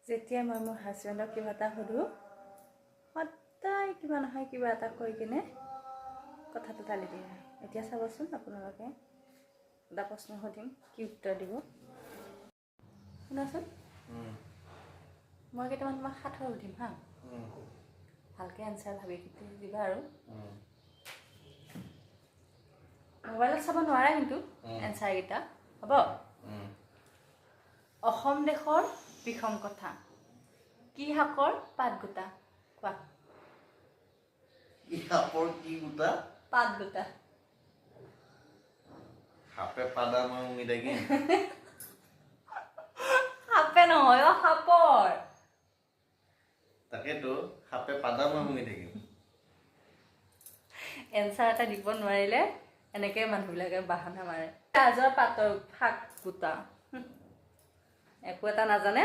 যেতিয়া মই মোৰ হাজবেণ্ডক কিবা এটা সুধোঁ সদায় কিবা নহয় কিবা এটা কৈ কিনে কথাটো টালি দিয়ে। এতিয়া চাবচোন আপোনালোকে এটা প্ৰশ্ন সুধিম, কি উত্তৰ দিব শুনাচোন। মই কেইটামান তোমাক সাঁথৰ সুধিম হা, ভালকৈ এনচাৰ ভাবি দিবা আৰু। মোবাইলত চাব নোৱাৰা কিন্তু এনচাৰকেইটা, হ'ব? অসম দেশৰ বিষম কথা, কি শাকৰ পাত গোটা? কোৱা। কি সাপৰ কি গোটা? পাত গোটা। সাপে পাদা মাঙি দেখি। সাপে নহয় অ, সাপৰ। তাকেতো সাপে পাদা মাঙি থাকিম। এনচাৰ এটা দিব নোৱাৰিলে এনেকৈ মানুহবিলাকে বাহানা মাৰে। গাজৰ পাতৰ শাক গোটা, একো এটা নাজানে।